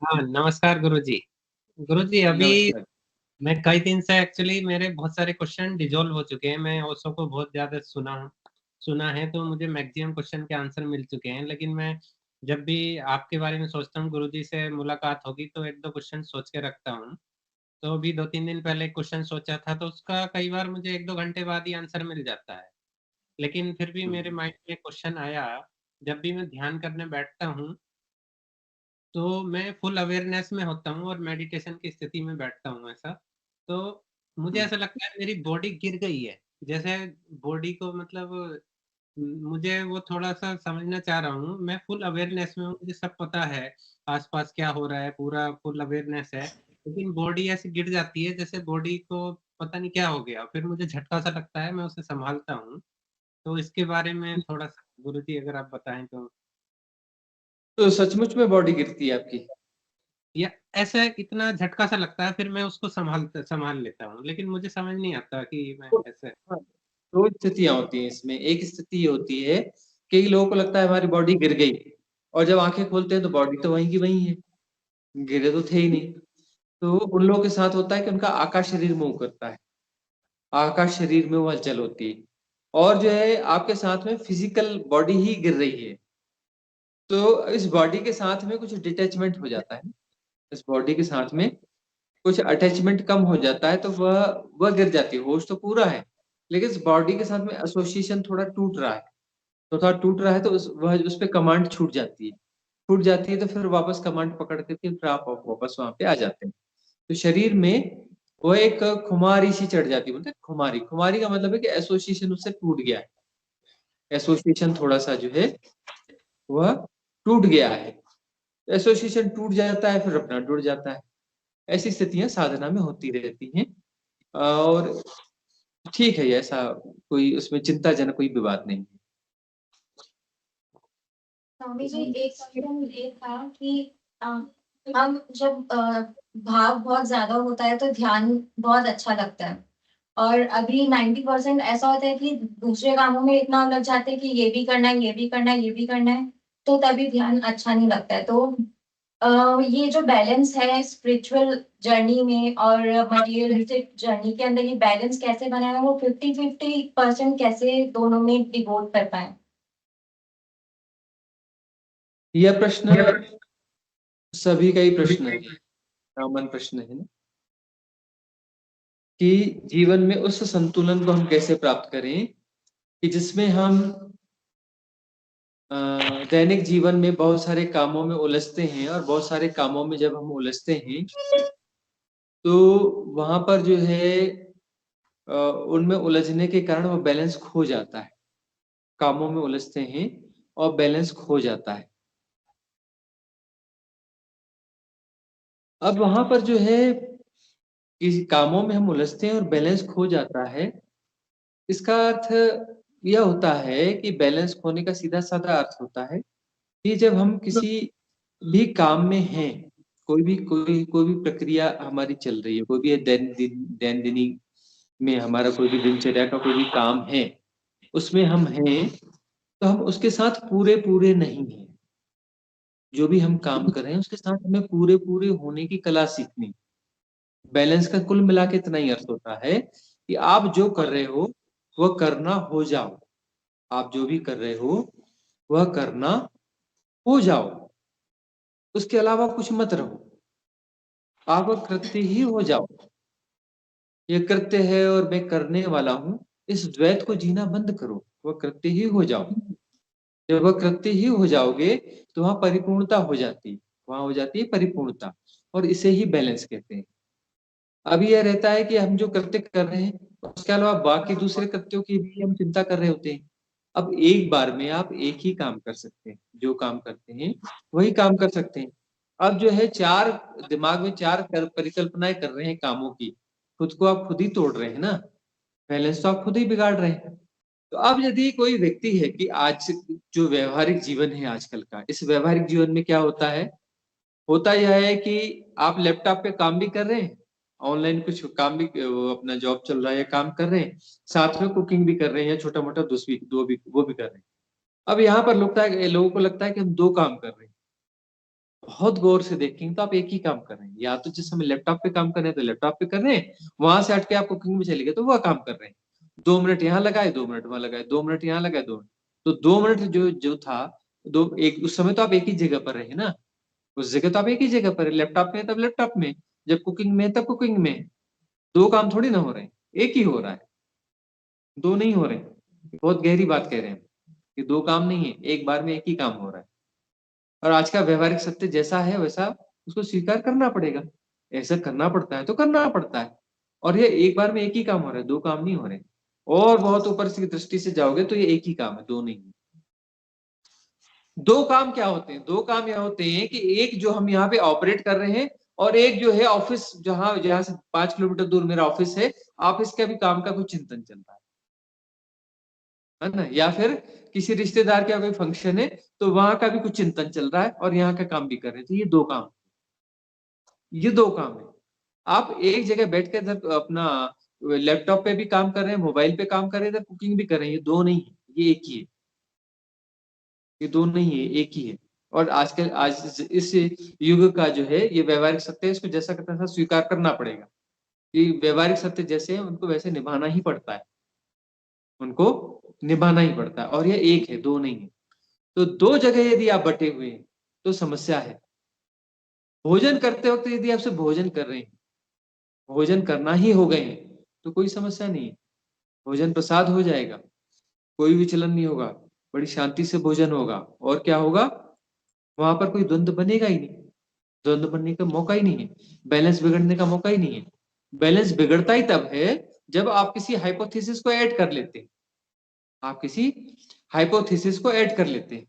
हाँ, नमस्कार गुरुजी। गुरुजी अभी नमस्कार। मैं कई दिन से एक्चुअली मेरे बहुत सारे क्वेश्चन डिजोल्व हो चुके हैं। मैं ओशो को बहुत ज्यादा सुना है, तो मुझे मैक्सिमम क्वेश्चन के आंसर मिल चुके हैं। लेकिन मैं जब भी आपके बारे में सोचता हूँ, गुरुजी से मुलाकात होगी तो एक दो क्वेश्चन सोच के रखता हूँ। तो अभी 2-3 दिन पहले क्वेश्चन सोचा था, तो उसका कई बार मुझे 1-2 घंटे बाद ही आंसर मिल जाता है। लेकिन फिर भी मेरे माइंड में क्वेश्चन आया, जब भी मैं ध्यान करने बैठता हूँ तो मैं फुल अवेयरनेस में होता हूँ और मेडिटेशन की स्थिति में बैठता हूँ ऐसा। तो मुझे ऐसा लगता है मेरी बॉडी गिर गई है। जैसे बॉडी को मतलब मुझे वो थोड़ा-सा समझना चाह रहा हूँ। मैं फुल अवेयरनेस में हूँ, मुझे सब पता है, आस-पास क्या हो रहा है, पूरा फुल अवेयरनेस है। लेकिन बॉडी ऐसी गिर जाती है जैसे बॉडी को पता नहीं क्या हो गया। फिर मुझे झटका-सा लगता है, मैं उसे सँभालता हूँ। तो इसके बारे में थोड़ा-सा गुरुजी अगर आप बताएँ तो? तो सचमुच में बॉडी गिरती है आपकी? या ऐसा इतना झटका सा लगता है, फिर मैं उसको संभाल लेता हूँ, लेकिन मुझे समझ नहीं आता कि मैं तो कैसे। हाँ, 2 स्थितियाँ होती हैं इसमें। एक स्थिति ये होती है, कई लोगों को लगता है हमारी बॉडी गिर गई और जब आँखें खोलते हैं तो बॉडी तो वहीं की वहीं है, गिरे तो थे ही नहीं। तो उन लोगों के साथ होता है कि उनका आकाश शरीर मूव करता है, आकाश शरीर में वो हलचल होती है और जो है आपके साथ में फिज़िकल बॉडी ही गिर रही है। तो इस बॉडी के साथ में कुछ डिटैचमेंट हो जाता है, इस बॉडी के साथ में कुछ अटैचमेंट कम हो जाता है तो वह गिर जाती है। होश तो पूरा है, लेकिन इस बॉडी के साथ में एसोसिएशन थोड़ा टूट रहा है। तो थोड़ा टूट रहा है तो उस पे कमांड छूट जाती है। छूट जाती है तो फिर वापस कमांड पकड़ कर के फिर आप वापस वहाँ पे आ जाते हैं। तो शरीर में वो एक खुमारी सी चढ़ जाती है, बोलते हैं खुमारी। खुमारी का मतलब है कि एसोसिएशन उससे टूट गया है। एसोसिएशन थोड़ा-सा जो है वह टूट गया है। एसोसिएशन टूट जाता है फिर अपना जुड़ जाता है। ऐसी स्थितियाँ साधना में होती रहती हैं और ठीक है ये ऐसा कोई उसमें चिंताजनक कोई भी बात नहीं है। स्वामी जी, एक क्वेश्चन ये था कि अ, हम जब भाव बहुत ज्यादा होता है तो ध्यान बहुत अच्छा लगता है। और अभी 90% ऐसा होता है कि दूसरे कामों में इतना उलझ जाते हैं कि ये भी करना है, ये भी करना है, ये भी करना है, तो तभी ध्यान अच्छा नहीं लगता है। तो ये जो बैलेंस है स्पिरिचुअल जर्नी में और मटेरियलिस्टिक जर्नी के अंदर, ये बैलेंस कैसे बनाना, वो 50-50% कैसे दोनों में डिवोट कर पाए? यह प्रश्न सभी का ही प्रश्न है, कॉमन प्रश्न है ना, कि जीवन में उस संतुलन को हम कैसे प्राप्त करें कि जिसमें हम अ, दैनिक जीवन में बहुत सारे कामों में उलझते हैं और बहुत सारे कामों में जब हम उलझते हैं, तो वहाँ पर जो है उनमें उलझने के कारण वो बैलेंस खो जाता है। कामों में उलझते हैं और बैलेंस खो जाता है। अब वहाँ पर जो है किसी कामों में हम उलझते हैं और बैलेंस खो जाता है, इसका अर्थ यह होता है कि बैलेंस खोने का सीधा-साधा अर्थ होता है कि जब हम किसी भी काम में हैं, कोई भी प्रक्रिया हमारी चल रही है, कोई भी दैनंदिनी में हमारा कोई भी दिनचर्या का कोई भी काम है, उसमें हम हैं, तो हम उसके साथ पूरे-पूरे नहीं हैं। जो भी हम काम कर रहे हैं, उसके साथ हमें पूरे-पूरे होने की कला सीखनी। बैलेंस का कुल मिला के इतना ही अर्थ होता है कि आप जो कर रहे हो, वह करना हो जाओ। आप जो भी कर रहे हो, वह करना हो जाओ। उसके अलावा कुछ मत रहो। आप कृत्य ही हो जाओ। ये कृत्य है और मैं करने वाला हूँ, इस द्वैत को जीना बंद करो। वह कृत्य ही हो जाओ। जब वह कृत्य ही हो जाओगे, तो वहाँ परिपूर्णता हो जाती है। वहाँ हो जाती है परिपूर्णता और इसे ही बैलेंस कहते हैं। अब ये रहता है कि हम जो कृत्य कर रहे हैं, उसके अलावा बाकी दूसरे कृत्यों की भी हम चिंता कर रहे होते हैं। अब एक बार में आप एक ही काम कर सकते हैं, जो काम करते हैं, वही काम कर सकते हैं। अब जो है 4 दिमाग में 4 परिकल्पनाएँ कर रहे हैं कामों की, खुद को आप खुद ही तोड़ रहे हैं ना, बैलेंस तो आप खुद ही बिगाड़ रहे हैं। तो अब यदि कोई व्यक्ति है कि आज जो व्यावहारिक जीवन है आजकल का, इस व्यावहारिक जीवन में क्या होता है? होता यह है कि आप लैपटॉप पे काम भी कर रहे हैं, ऑनलाइन कुछ काम भी वो अपना जॉब चल रहा है या काम कर रहे हैं, साथ में कुकिंग भी कर रहे हैं या छोटा-मोटा दूसरी दो भी वो भी कर रहे हैं। अब यहाँ पर लोगों को लगता है कि हम 2 काम कर रहे हैं बहुत गौर से देखेंगे तो आप एक ही काम कर रहे हैं, या तो जिस समय लैपटॉप पे काम कर रहे हैं तो लैपटॉप पे कर रहे हैं, वहां से हट के आप कुकिंग में चले गए तो वह काम कर रहे हैं। 2 मिनट यहाँ लगाए, 2 मिनट वहां लगाए, 2 मिनट यहाँ लगाए, 2 मिनट, तो 2 मिनट जो जो था, दो एक उस समय तो आप एक ही जगह पर रहे ना, उस जगह तो आप एक ही जगह पर है, लैपटॉप में तब लैपटॉप में, जब कुकिंग में तब कुकिंग में, दो काम थोड़ी ना हो रहे हैं, एक ही हो रहा है, दो नहीं हो रहे। बहुत गहरी बात कह रहे हैं कि दो काम नहीं है, एक बार में एक ही काम हो रहा है। और आज का व्यवहारिक सत्य जैसा है वैसा उसको स्वीकार करना पड़ेगा, ऐसा करना पड़ता है तो करना पड़ता है। और ये एक बार में एक ही काम हो रहा है, दो काम नहीं हो रहे। और बहुत ऊपर की दृष्टि से जाओगे तो ये एक ही काम है, दो नहीं। दो काम क्या होते हैं? दो काम यह होते हैं कि एक जो हम यहाँ पे ऑपरेट कर रहे हैं, और एक जो है ऑफिस, जहां जहां से 5 किलोमीटर दूर मेरा ऑफिस है, ऑफिस का भी काम का कुछ चिंतन चल रहा है ना, या फिर किसी रिश्तेदार का कोई फंक्शन है तो वहां का भी कुछ चिंतन चल रहा है और यहाँ का काम भी कर रहे हैं, तो ये दो काम, ये दो काम है। आप एक जगह बैठ कर इधर अपना लैपटॉप पे भी काम कर रहे हैं, मोबाइल पे काम कर रहे हैं, इधर कुकिंग भी कर रहे हैं, ये दो नहीं है, ये एक ही है, ये दो नहीं है, एक ही है। और आजकल आज इस युग का जो है ये व्यवहारिक सत्य है, इसको जैसा करता था स्वीकार करना पड़ेगा कि व्यवहारिक सत्य जैसे है उनको वैसे निभाना ही पड़ता है, उनको निभाना ही पड़ता है, और ये एक है, दो नहीं है। तो दो जगह यदि आप बटे हुए हैं तो समस्या है। भोजन करते वक्त यदि आपसे भोजन कर रहे हैं, भोजन करना ही हो गए हैं, तो कोई समस्या नहीं है, भोजन प्रसाद हो जाएगा, कोई विचलन नहीं होगा, बड़ी शांति से भोजन होगा। और क्या होगा, वहां पर कोई द्वंद्व बनेगा ही नहीं, द्वंद्व बनने का मौका ही नहीं है, बैलेंस बिगड़ने का मौका ही नहीं है। बैलेंस बिगड़ता ही तब है जब आप किसी हाइपोथेसिस को ऐड कर लेते हैं, आप किसी हाइपोथेसिस को ऐड कर लेते हैं।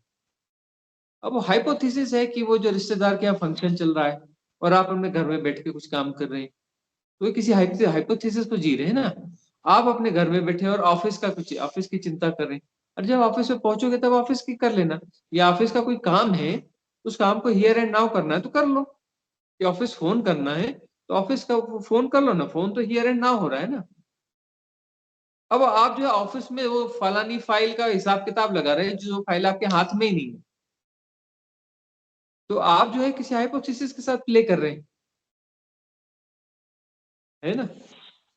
अब वो हाइपोथेसिस है कि वो जो रिश्तेदार के यहाँ फंक्शन चल रहा है और आप अपने घर में बैठ के कुछ काम कर रहे हैं, तो ये किसी हाइपोथेसिस को जी रहे हैं ना। आप अपने घर में बैठे और ऑफिस का कुछ, ऑफिस की चिंता कर रहे हैं, और जब ऑफिस में पहुंचोगे तब ऑफिस की कर लेना, या ऑफिस का कोई काम है, उस काम को हियर एंड नाउ करना है तो कर लो, कि ऑफिस फोन करना है तो ऑफिस का फोन कर लो ना, फोन तो हियर एंड नाउ हो रहा है ना। अब आप जो है ऑफिस में वो फलानी फाइल का हिसाब किताब लगा रहे हैं जो फाइल आपके हाथ में ही नहीं है, तो आप जो है किसी हाइपोथेसिस के साथ प्ले कर रहे हैं, है ना।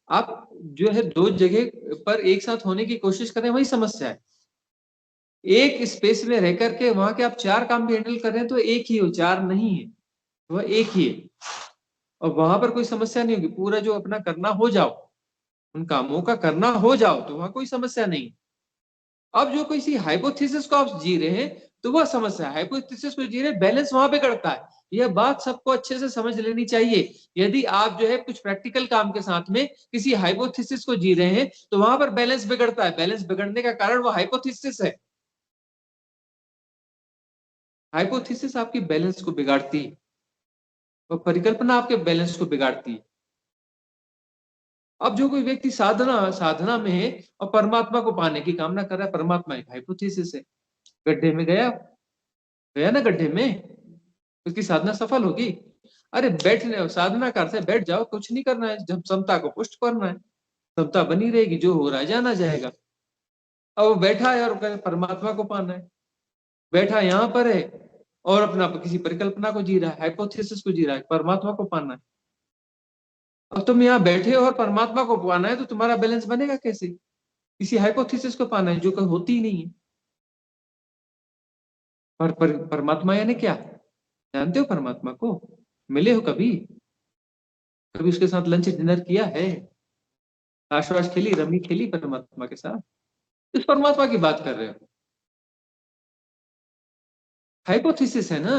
आप जो है दो जगह पर एक साथ होने की कोशिश कर रहे हैं, वही समस्या है। एक स्पेस में रह करके वहां के आप चार काम भी हैंडल कर रहे हैं तो एक ही हो, चार नहीं है, वह एक ही है। और वहां पर कोई समस्या नहीं होगी, पूरा जो अपना करना हो जाओ, उन कामों का करना हो जाओ तो वहां कोई समस्या नहीं। अब जो किसी हाइपोथेसिस को आप जी रहे हैं तो वह समस्या है, हाइपोथेसिस को जी रहे हैं, बैलेंस वहां पे करता है। यह बात सबको अच्छे से समझ लेनी चाहिए। यदि आप जो है कुछ प्रैक्टिकल काम के साथ में किसी हाइपोथेसिस को जी रहे हैं तो वहां पर बैलेंस बिगड़ता है, बैलेंस बिगड़ने का कारण वो हाइपोथेसिस है। हाइपोथेसिस आपकी बैलेंस को बिगाड़ती है और परिकल्पना आपके बैलेंस को बिगाड़ती है। अब जो कोई व्यक्ति साधना साधना में है और परमात्मा को पाने की कामना कर रहा है, परमात्मा एक हाइपोथेसिस है। गड्ढे में गया, गया ना गड्ढे में, उसकी साधना सफल होगी। अरे बैठने साधना करते बैठ जाओ, कुछ नहीं करना है, जब समता को पुष्ट करना है, समता बनी रहेगी, जो हो रहा है जाना जाएगा। अब वो बैठा है और परमात्मा को पाना है, बैठा यहाँ पर है और अपना किसी परिकल्पना को जी रहा है, हाइपोथेसिस को जी रहा है, परमात्मा को पाना है। अब तुम यहाँ बैठे हो और परमात्मा को पाना है तो तुम्हारा बैलेंस बनेगा कैसे? किसी हाइपोथेसिस को पाना है जो कहीं होती ही नहीं है। परमात्मा यानी क्या, जानते हो परमात्मा को? मिले हो कभी? कभी उसके साथ लंच डिनर किया है? आशवास खेली, रमी खेली परमात्मा के साथ? इस परमात्मा की बात कर रहे हो, हाइपोथेसिस है ना।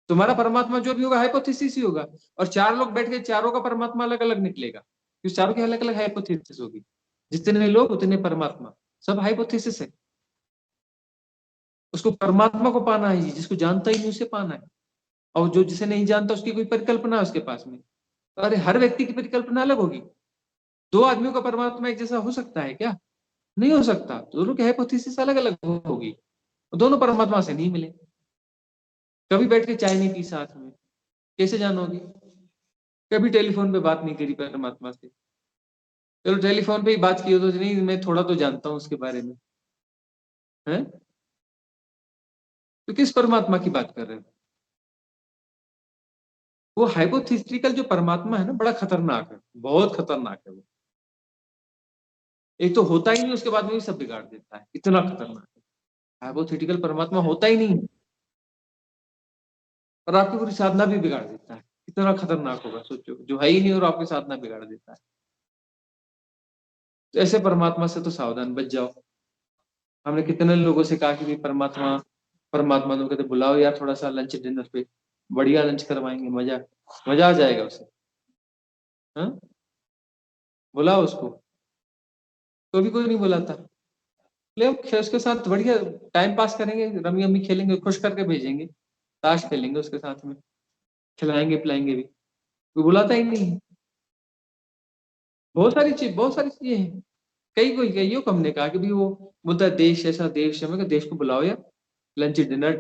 तुम्हारा परमात्मा जो भी होगा हाइपोथेसिस ही होगा। और चार लोग बैठ के चारों का परमात्मा अलग अलग निकलेगा, क्योंकि चारों की अलग अलग हाइपोथेसिस होगी। जितने लोग उतने परमात्मा, सब हाइपोथेसिस है। उसको परमात्मा को पाना है, जिसको जानता ही नहीं उसे पाना है। और जो जिसे नहीं जानता उसकी कोई परिकल्पना है उसके पास में, अरे हर व्यक्ति की परिकल्पना अलग होगी। दो आदमियों का परमात्मा एक जैसा हो सकता है क्या? नहीं हो सकता, दोनों की हाइपोथेसिस अलग अलग होगी, दोनों परमात्मा से नहीं मिले। कभी बैठ के चाय नहीं पी साथ में, कैसे जानोगे? कभी टेलीफोन पे बात नहीं करी परमात्मा से, चलो टेलीफोन पे ही बात की हो तो नहीं, मैं थोड़ा तो जानता हूँ उसके बारे में, है? तो किस परमात्मा की बात कर रहे हो? वो हाइपोथेटिकल जो परमात्मा है ना, बड़ा खतरनाक है, बहुत खतरनाक है वो। एक तो होता ही नहीं, उसके बाद में भी सब बिगाड़ देता है, इतना खतरनाक है। हाइपोथेटिकल परमात्मा होता ही नहीं और आपकी पूरी साधना भी बिगाड़ देता है, कितना खतरनाक होगा सोचो, जो है ही नहीं और आपकी साधना बिगाड़ देता है। तो ऐसे परमात्मा से तो सावधान बच जाओ। हमने कितने लोगों से कहा कि भाई परमात्मा परमात्मा तो कहते बुलाओ यार थोड़ा सा लंच डिनर पे, बढ़िया लंच करवाएंगे, मजा मजा आ जाएगा उसे। हाँ, बुलाओ उसको, तो भी कोई नहीं बुलाता। ले हम उसके साथ बढ़िया टाइम पास करेंगे, रमी अमी खेलेंगे, खुश करके भेजेंगे, ताश खेलेंगे उसके साथ में, खिलाएंगे पिलाएंगे भी, कोई बुलाता ही नहीं है। बहुत सारी चीजें हैं। कईयों को हमने कहा कि भाई वो बोलता है देश ऐसा देश है, मैं कहा देश को बुलाओ यार, लंच डिनर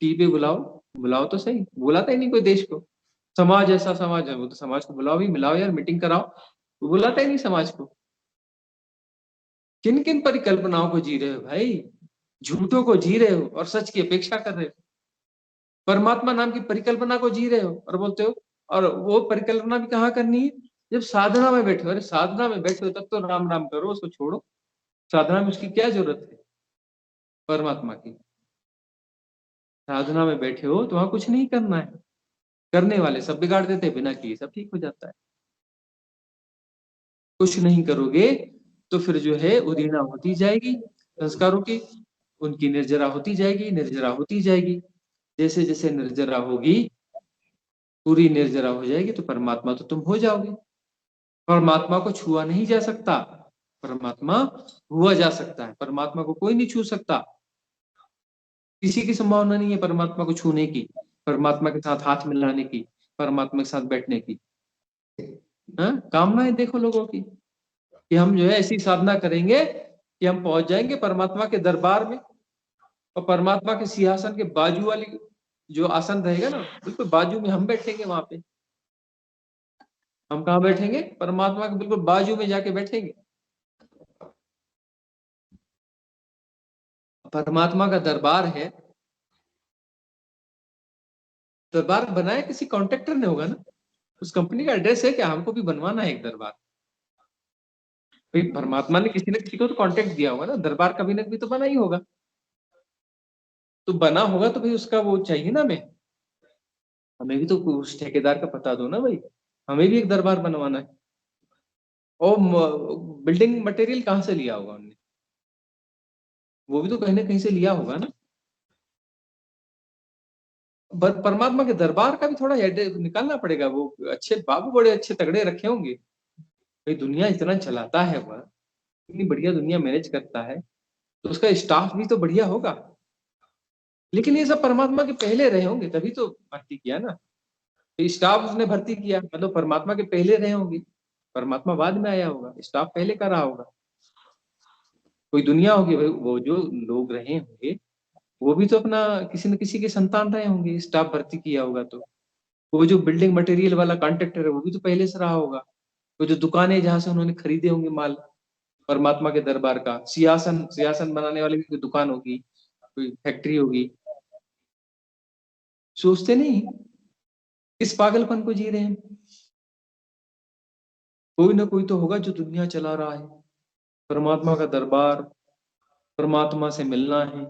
टी पे बुलाओ, बुलाओ तो सही, बुलाता ही नहीं कोई देश को। समाज ऐसा समाज है, वो तो समाज को बुलाओ भी, मिलाओ यार, मीटिंग कराओ, वो बुलाता ही नहीं समाज को। किन किन परिकल्पनाओं को जी रहे हो भाई, झूठों को जी रहे हो और सच की अपेक्षा कर रहे हो। परमात्मा नाम की परिकल्पना को जी रहे हो और बोलते हो, और वो परिकल्पना भी कहाँ करनी है, जब साधना में बैठे हो। अरे साधना में बैठे हो तब तो राम राम करो, उसको छोड़ो। साधना में उसकी क्या जरूरत है परमात्मा की। साधना में बैठे हो तो वहां कुछ नहीं करना है, करने वाले सब बिगाड़ देते हैं, बिना किए सब ठीक हो जाता है। कुछ नहीं करोगे तो फिर जो है उदीना होती जाएगी संस्कारों की, उनकी निर्जरा होती जाएगी, निर्जरा होती जाएगी। जैसे जैसे निर्जरा होगी, पूरी निर्जरा हो जाएगी, तो परमात्मा तो तुम हो जाओगे। परमात्मा को छुआ नहीं जा सकता, परमात्मा हुआ जा सकता है, परमात्मा को कोई नहीं छू सकता। किसी की संभावना नहीं है परमात्मा को छूने की, परमात्मा के साथ हाथ मिलाने की, परमात्मा के साथ बैठने की। हाँ, कामनाएं देखो लोगों की कि हम जो है ऐसी साधना करेंगे कि हम पहुंच जाएंगे परमात्मा के दरबार में, और परमात्मा के सिंहासन के बाजू वाली जो आसन रहेगा ना, बिल्कुल बाजू में हम बैठेंगे वहां पे। हम कहाँ बैठेंगे, परमात्मा के बिल्कुल बाजू में जाके बैठेंगे। परमात्मा का दरबार है, दरबार बनाया किसी कॉन्ट्रैक्टर ने होगा ना, उस कंपनी का एड्रेस है क्या, हमको भी बनवाना है एक दरबार। भाई परमात्मा ने किसी न किसी को तो कॉन्ट्रैक्ट दिया होगा ना, दरबार कभी ना कभी तो बना ही होगा। तो बना होगा तो भाई उसका वो चाहिए ना, हमें हमें भी तो उस ठेकेदार का पता दो ना भाई, हमें भी एक दरबार बनवाना है। और बिल्डिंग मटेरियल कहाँ से लिया होगा उन्होंने, वो भी तो कहीं ना कहीं से लिया होगा ना। परमात्मा के दरबार का भी थोड़ा एड्रेस निकालना पड़ेगा, वो अच्छे बाबू बड़े अच्छे तगड़े रखे होंगे भाई, दुनिया इतना चलाता है वह, इतनी बढ़िया दुनिया मैनेज करता है, तो उसका स्टाफ भी तो बढ़िया होगा। लेकिन ये सब परमात्मा के पहले रहे होंगे तभी तो भर्ती किया ना, तो स्टाफ उसने भर्ती किया मतलब परमात्मा के पहले रहे होंगे, परमात्मा बाद में आया होगा, स्टाफ पहले का रहा होगा। कोई दुनिया होगी भाई, वो जो लोग रहे होंगे वो भी तो अपना किसी न किसी के संतान रहे होंगे, स्टाफ भर्ती किया होगा तो। वो जो बिल्डिंग मटेरियल वाला कॉन्ट्रैक्टर है वो भी तो पहले से रहा होगा। वो जो दुकानें जहां से उन्होंने खरीदे होंगे माल, परमात्मा के दरबार का सिंहासन, सिंहासन बनाने वाली भी कोई दुकान होगी, कोई फैक्ट्री होगी। सोचते नहीं, इस पागलपन को जी रहे हैं। कोई ना कोई तो होगा जो दुनिया चला रहा है, परमात्मा का दरबार, परमात्मा से मिलना है।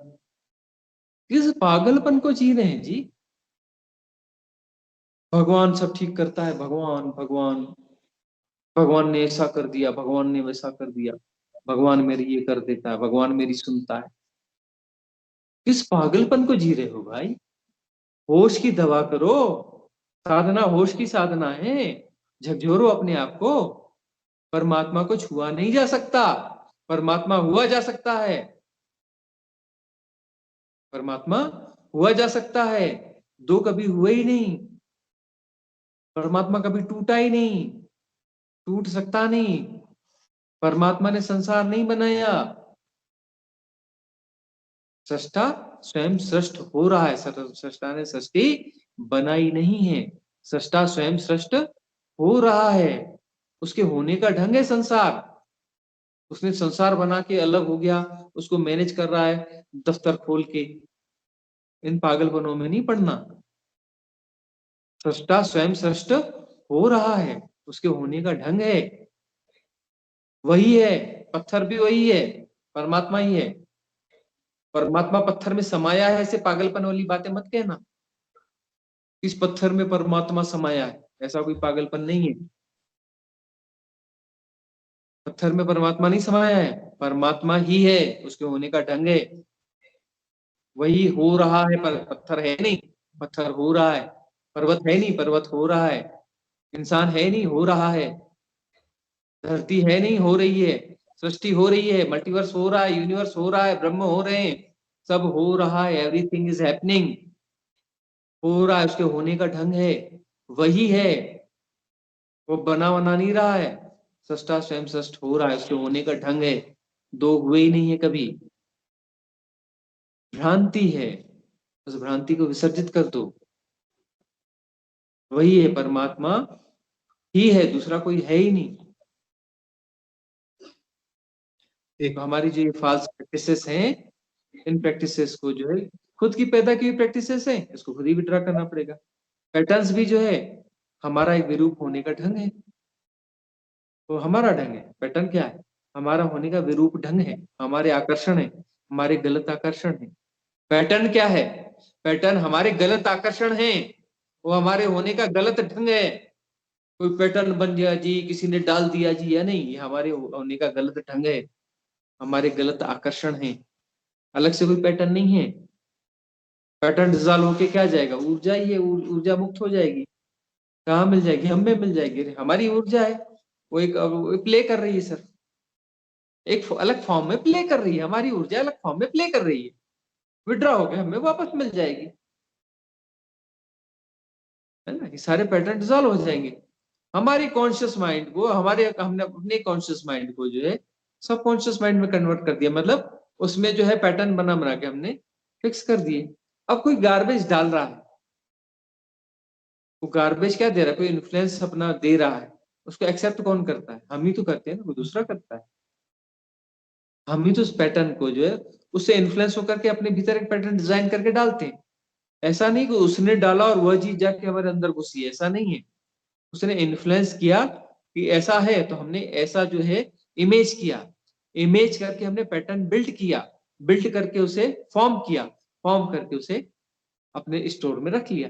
किस पागलपन को जी रहे हैं जी। भगवान सब ठीक करता है, भगवान भगवान भगवान ने ऐसा कर दिया, भगवान ने वैसा कर दिया, भगवान मेरी ये कर देता है, भगवान मेरी सुनता है। किस पागलपन को जी रहे हो भाई। होश की दवा करो, साधना होश की साधना है। झकझोरो अपने आप को, परमात्मा को छुआ नहीं जा सकता, परमात्मा हुआ जा सकता है, परमात्मा हुआ जा सकता है। दो कभी हुए ही नहीं, परमात्मा कभी टूटा ही नहीं, टूट सकता नहीं। परमात्मा ने संसार नहीं बनाया, सृष्टा स्वयं सृष्ट हो रहा है, सृष्टा ने सृष्टि बनाई नहीं है, सृष्टा स्वयं सृष्ट हो रहा है। उसके होने का ढंग है संसार, उसने संसार बना के अलग हो गया, उसको मैनेज कर रहा है दफ्तर खोल के। इन पागलपनों में नहीं पड़ना। सृष्टा स्वयं सृष्ट हो रहा है, उसके होने का ढंग है वही है। पत्थर भी वही है, परमात्मा ही है। परमात्मा पत्थर में समाया है, ऐसे पागलपन वाली बातें मत कहना। इस पत्थर में परमात्मा समाया है, ऐसा कोई पागलपन नहीं है। पत्थर में परमात्मा नहीं समाया है, परमात्मा ही है, उसके होने का ढंग है वही हो रहा है। पर पत्थर है नहीं, पत्थर हो रहा है। पर्वत है नहीं, पर्वत हो रहा है। इंसान है नहीं, हो रहा है। धरती है नहीं, हो रही है। सृष्टि हो रही है, मल्टीवर्स हो रहा है, यूनिवर्स हो रहा है, ब्रह्म हो रहे हैं, सब हो रहा है। एवरीथिंग इज हैपनिंग, हो रहा है, उसके होने का ढंग है वही है। वो बना बना नहीं रहा है, सृष्टा स्वयं सृष्ट हो रहा है, उसके होने का ढंग है। दो हुए ही नहीं है कभी। भ्रांति है, उस भ्रांति को विसर्जित कर दो। वही है, परमात्मा ही है, दूसरा कोई है ही नहीं। एक हमारी जो फाल्स प्रैक्टिसेस हैं, इन प्रैक्टिसेस को जो है खुद की पैदा की हुई प्रैक्टिसेस है, इसको खुद ही विड्रा करना पड़ेगा। पैटर्न्स भी जो है हमारा एक विरूप होने का ढंग है, वो हमारा ढंग है। पैटर्न क्या है? हमारा होने का विरूप ढंग है, हमारे आकर्षण है, हमारे गलत आकर्षण है। पैटर्न क्या है? पैटर्न हमारे गलत आकर्षण है, वो हमारे होने का गलत ढंग है। कोई पैटर्न बन गया जी, किसी ने डाल दिया जी, या नहीं, ये हमारे होने का गलत ढंग है, हमारे गलत आकर्षण है, अलग से कोई पैटर्न नहीं है। पैटर्न डिजॉल्व होके क्या जाएगा? ऊर्जा ही है, ऊर्जा मुक्त हो जाएगी। कहाँ मिल जाएगी? हमें मिल जाएगी। अरे हमारी ऊर्जा है, वो एक प्ले कर रही है सर, एक अलग फॉर्म में प्ले कर रही है। हमारी ऊर्जा अलग फॉर्म में प्ले कर रही है, विड्रॉ हो गया, हमें वापस मिल जाएगी, है ना। ये सारे पैटर्न डिजॉल्व हो जाएंगे। हमारी कॉन्शियस माइंड को, हमने अपने कॉन्शियस माइंड को जो है सब कॉन्शियस माइंड में कन्वर्ट कर दिया, मतलब उसमें जो है पैटर्न बना बना के हमने फिक्स कर दिए। अब कोई गार्बेज डाल रहा है, वो गार्बेज क्या दे रहा है? कोई इन्फ्लुएंस अपना दे रहा है, उसको एक्सेप्ट कौन करता है? हम ही तो करते हैं ना, कोई दूसरा करता है? हम ही तो उस पैटर्न को जो है उससे इन्फ्लुएंस होकर के अपने भीतर एक पैटर्न डिजाइन करके डालते हैं। ऐसा नहीं कि उसने डाला और वह चीज जाके हमारे अंदर घुसी है, ऐसा नहीं है। उसने इन्फ्लुएंस किया कि ऐसा है, तो हमने ऐसा जो है इमेज किया, इमेज करके हमने पैटर्न बिल्ड किया, बिल्ड करके उसे फॉर्म किया, फॉर्म करके उसे अपने स्टोर में रख लिया।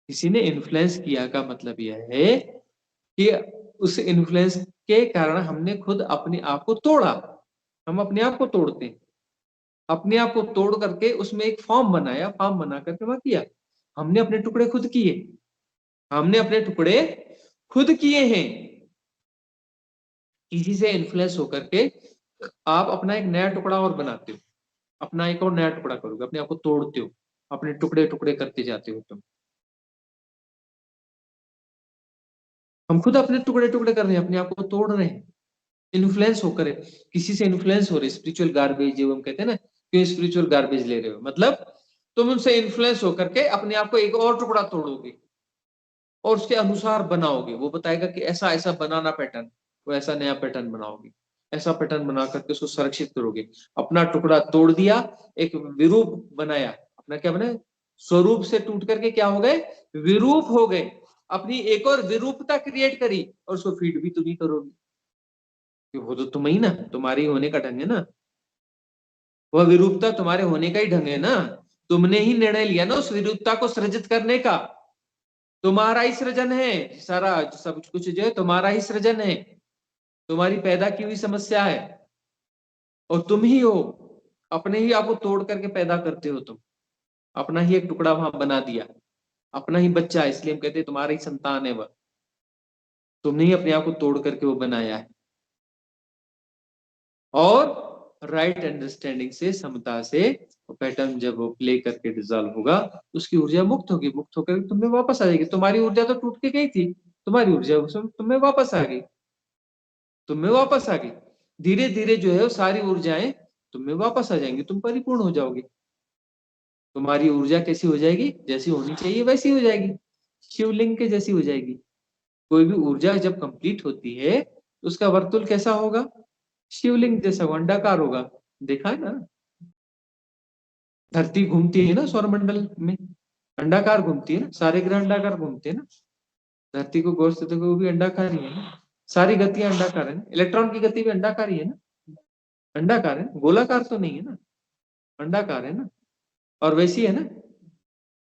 किसी ने इन्फ्लुएंस किया का मतलब यह है कि उस इन्फ्लुएंस के कारण हमने खुद अपने आप को तोड़ा। हम अपने आप को तोड़ते हैं, अपने आप को तोड़ करके उसमें एक फॉर्म बनाया, फॉर्म बना करके वहां किया। हमने अपने टुकड़े खुद किए, हमने अपने टुकड़े खुद किए हैं। किसी से इन्फ्लुएंस होकर के आप अपना एक नया टुकड़ा और बनाते हो, अपना एक और नया टुकड़ा करोगे, अपने आप को तोड़ते हो, अपने टुकड़े टुकड़े करते जाते हो तुम। हम खुद अपने टुकड़े टुकड़े कर रहे हैं, अपने आप को तोड़ रहे हैं, इन्फ्लुएंस होकर। किसी से इन्फ्लुएंस हो रहे, स्पिरिचुअल गार्बेज जो हम कहते हैं ना, क्यों स्पिरिचुअल गार्बेज ले रहे हो? मतलब तुम उनसे इन्फ्लुएंस होकर के अपने आप को एक और टुकड़ा तोड़ोगे और उसके अनुसार बनाओगे। वो बताएगा कि ऐसा ऐसा बनाना पैटर्न, वो ऐसा नया पैटर्न बनाओगे, ऐसा पैटर्न बना करके उसको संरक्षित करोगे। अपना टुकड़ा तोड़ दिया, एक विरूप बनाया, अपना क्या बनाया? स्वरूप से टूट करके क्या हो गए? विरूप हो गए। अपनी एक और विरूपता क्रिएट करी और उसको फीड भी तुम ही करोगे, वो तो तुम ही ना, तुम्हारे होने का ढंग है ना, वह विरूपता तुम्हारे होने का ही ढंग है ना। तुमने ही निर्णय लिया ना उस विरूपता को सृजित करने का। तुम्हारा ही सृजन है, सारा सब कुछ जो है तुम्हारा ही सृजन है, तुम्हारी पैदा की हुई समस्या है, और तुम ही हो। अपने ही आपको तोड़ करके पैदा करते हो तुम, अपना ही एक टुकड़ा वहां बना दिया, अपना ही बच्चा है, इसलिए हम कहते हैं तुम्हारा ही संतान है वह। तुमने ही अपने आप को तोड़ करके वो बनाया है। और राइट अंडरस्टैंडिंग से, समता से पैटर्न जब वो प्ले करके डिजॉल्व होगा, उसकी ऊर्जा मुक्त होगी, मुक्त होकर तुम्हें वापस आ जाएगी। तुम्हारी ऊर्जा तो टूट के गई थी, तुम्हारी ऊर्जा तुम्हें वापस आ गई, तुम्हें वापस आ गई। धीरे धीरे जो है वो सारी ऊर्जाएं तुम्हें वापस आ जाएंगी, तुम परिपूर्ण हो जाओगे। तुम्हारी ऊर्जा कैसी हो जाएगी? जैसी होनी चाहिए वैसी हो जाएगी, शिवलिंग के जैसी हो जाएगी। कोई भी ऊर्जा जब कंप्लीट होती है तो उसका वर्तुल कैसा होगा? शिवलिंग जैसा अंडाकार होगा। देखा है ना, धरती घूमती है ना सौरमंडल में, अंडाकार घूमती है ना, सारे ग्रह अंडाकार घूमते हैं ना, धरती को गौर से देखो वो भी अंडाकार ही है ना, सारी गतियां अंडाकार है ना, इलेक्ट्रॉन की गति भी अंडाकार ही है ना, अंडाकार है, गोलाकार तो नहीं है ना, अंडाकार है ना, और वैसी है ना,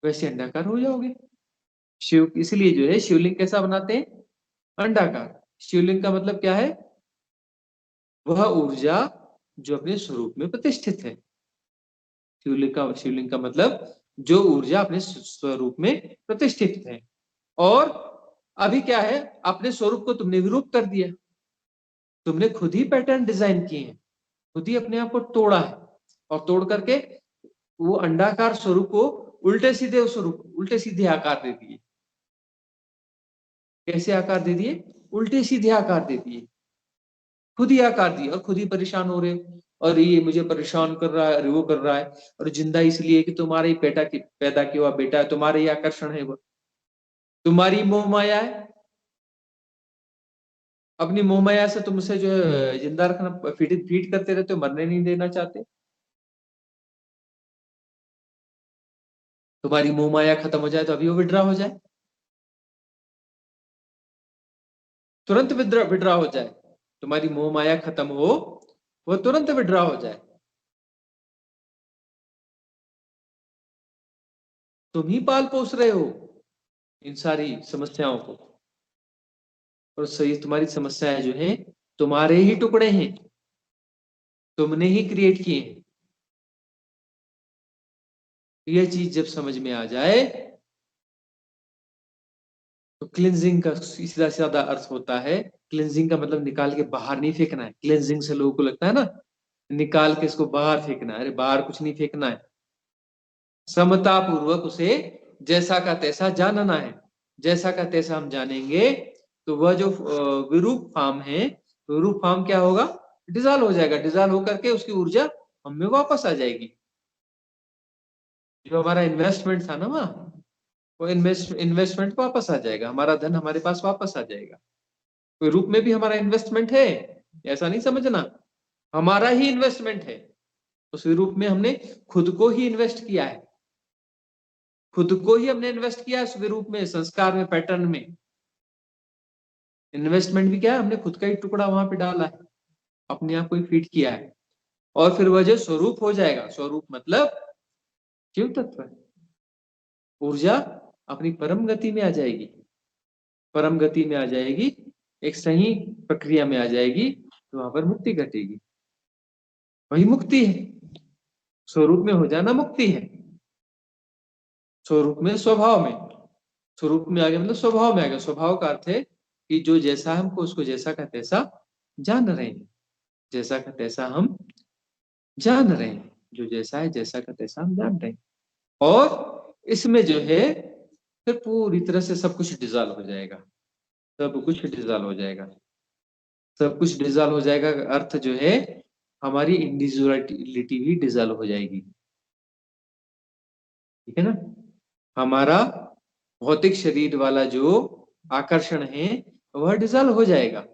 वैसे अंडाकार हो जाओगे। शिव इसलिए जो है शिवलिंग कैसा बनाते हैं, अंडाकार। शिवलिंग का मतलब क्या है, वह ऊर्जा जो अपने स्वरूप में प्रतिष्ठित है। शिवलिंग का मतलब जो ऊर्जा अपने स्वरूप में प्रतिष्ठित है। और अभी क्या है, अपने स्वरूप को तुमने विरूप कर दिया, तुमने खुद ही पैटर्न डिजाइन किए हैं, खुद ही अपने आप को तोड़ा है, और तोड़ करके वो अंडाकार स्वरूप को उल्टे सीधे स्वरूप, उल्टे सीधे आकार दे दिए। कैसे आकार दे दिए, उल्टे सीधे आकार दे दिए, खुद ही आकार दिए, और खुद ही परेशान हो रहे हो, और ये मुझे परेशान कर रहा है, वो कर रहा है, और जिंदा इसलिए कि तुम्हारे ही पैदा किया हुआ बेटा है, तुम्हारे ही आकर्षण है, वो तुम्हारी मोह माया है। अपनी मोह माया से तुम उसे जो है जिंदा रखना, फीड करते रहते हो, मरने नहीं देना चाहते। तुम्हारी मोह माया खत्म हो जाए तो अभी वो विड्रा हो जाए, तुरंत विड्रा हो जाए, तुम्हारी मोह माया खत्म हो, वो तुरंत विड्रा हो जाए। तुम ही पाल पोस रहे हो इन सारी समस्याओं को, और सही तुम्हारी समस्याएं जो है तुम्हारे ही टुकड़े हैं, तुमने ही क्रिएट किए हैं। यह चीज जब समझ में आ जाए तो क्लिनजिंग का सीधा साधा अर्थ होता है, क्लिनजिंग का मतलब निकाल के बाहर नहीं फेंकना है। क्लिनजिंग से लोगों को लगता है ना, निकाल के इसको बाहर फेंकना है, अरे बाहर कुछ नहीं फेंकना है, समता पूर्वक उसे जैसा का तैसा जानना है। जैसा का तैसा हम जानेंगे तो वह जो विरूप फॉर्म है, विरूप फॉर्म क्या होगा, डिजॉल्व हो जाएगा, डिजॉल्व होकर के उसकी ऊर्जा हमें वापस आ जाएगी। जो हमारा इन्वेस्टमेंट था ना वहां, वो इन्वेस्टमेंट वापस आ जाएगा, हमारा धन हमारे पास वापस आ जाएगा। कोई रूप में भी हमारा इन्वेस्टमेंट है, ऐसा नहीं समझना, हमारा ही इन्वेस्टमेंट है। उस रूप में हमने खुद को ही इन्वेस्ट किया है, खुद को ही हमने इन्वेस्ट किया है उस रूप में, संस्कार में, पैटर्न में। इन्वेस्टमेंट भी क्या है, हमने खुद का ही टुकड़ा वहां पे डाला है, अपने आप को ही फीड किया है, और फिर वह जो स्वरूप हो जाएगा, स्वरूप मतलब शिव तत्व है, ऊर्जा अपनी परम गति में आ जाएगी, परम गति में आ जाएगी, एक सही प्रक्रिया में आ जाएगी, तो वहां पर मुक्ति घटेगी। वही मुक्ति है, स्वरूप में हो जाना मुक्ति है। स्वरूप में, स्वभाव में, स्वरूप में आ गया मतलब स्वभाव में आ गया। स्वभाव का अर्थ है कि जो जैसा हमको उसको जैसा का तैसा जान रहे हैं, जैसा का तैसा हम जान रहे हैं, जो जैसा है जैसा का तैसा हम जान रहे हैं। और इसमें जो है फिर पूरी तरह से सब कुछ डिजॉल्व हो जाएगा, सब कुछ डिजॉल्व हो जाएगा, सब कुछ डिजॉल्व हो जाएगा। अर्थ जो है हमारी इंडिविजुअलिटी भी डिजॉल्व हो जाएगी, ठीक है ना। हमारा भौतिक शरीर वाला जो आकर्षण है वह डिजॉल्व हो जाएगा,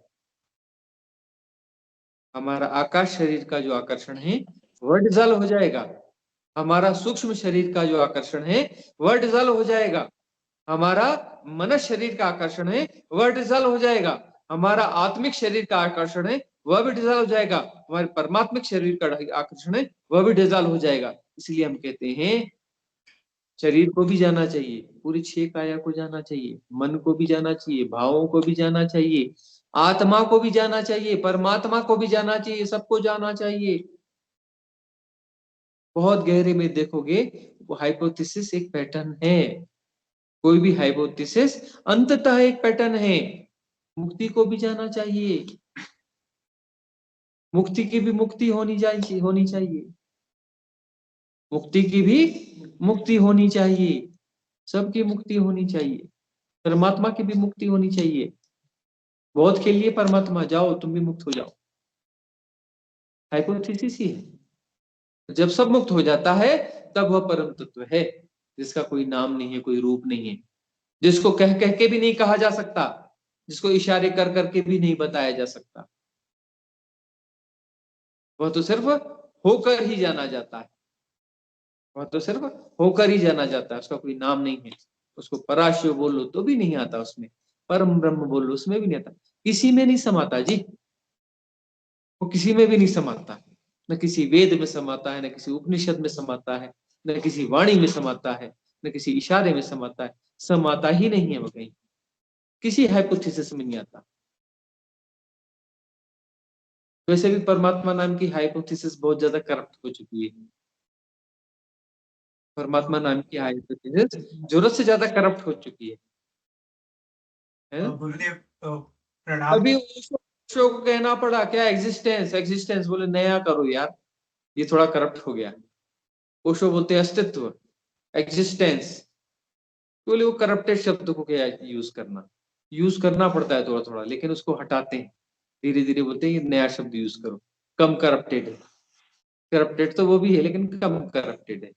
हमारा आकाश शरीर का जो आकर्षण है वह डिजॉल्व हो जाएगा, हमारा सूक्ष्म शरीर का जो आकर्षण है वह डिजॉल्व हो जाएगा, हमारा मन शरीर का आकर्षण है वह डिजॉल्व हो जाएगा, हमारा आत्मिक शरीर का आकर्षण है वह भी डिजॉल्व हो जाएगा, हमारे परमात्मिक शरीर का आकर्षण है वह भी डिजॉल्व हो जाएगा। इसलिए हम कहते हैं शरीर को भी जाना चाहिए, पूरी 6 काया को जाना चाहिए, मन को भी जाना चाहिए, भावों को भी जाना चाहिए, आत्मा को भी जाना चाहिए, परमात्मा को भी जाना चाहिए, सबको जाना चाहिए। बहुत गहरे में देखोगे वो हाइपोथेसिस एक पैटर्न है, कोई भी हाइपोथेसिस अंततः एक पैटर्न है। मुक्ति को भी जाना चाहिए, मुक्ति की भी मुक्ति होनी चाहिए, मुक्ति की भी मुक्ति होनी चाहिए, सबकी मुक्ति होनी चाहिए, परमात्मा की भी मुक्ति होनी चाहिए। बहुत के लिए परमात्मा, जाओ तुम भी मुक्त हो जाओ, हाइपोथेसिस ही है। जब सब मुक्त हो जाता है तब वह परम तत्व है, जिसका कोई नाम नहीं है, कोई रूप नहीं है, जिसको कह कह के भी नहीं कहा जा सकता, जिसको इशारे कर करके भी नहीं बताया जा सकता, वह तो सिर्फ होकर ही जाना जाता है। वह तो सिर्फ होकर ही जाना जाता है, उसका कोई नाम नहीं है। उसको पराशिव बोलो तो भी नहीं आता उसमें, परम ब्रह्म बोलो उसमें भी नहीं आता, किसी में नहीं समाता जी, वो किसी में भी नहीं समाता, न किसी वेद में समाता है, न किसी उपनिषद में समाता है, न किसी वाणी में समाता है, न किसी इशारे में समाता है, समाता ही नहीं है वो कहीं, किसी हाइपोथेसिस में नहीं आता। वैसे भी परमात्मा नाम की हाइपोथेसिस बहुत ज्यादा करप्ट हो चुकी है। परमात्मा नाम की हाइपोथेसिस जरूरत से ज्यादा करप्ट हो चुकी है। अभी ओशो को कहना पड़ा क्या, एग्जिस्टेंस, एग्जिस्टेंस बोले नया करो यार, ये थोड़ा करप्ट हो गया। ओशो बोलते हैं अस्तित्व, एग्जिस्टेंस, बोले वो करप्टेड शब्द को क्या यूज करना, यूज करना पड़ता है थोड़ा थोड़ा, लेकिन उसको हटाते हैं धीरे धीरे, बोलते हैं ये नया शब्द यूज करो, कम करप्टेड है। करप्टेड तो वो भी है लेकिन कम करप्टेड है।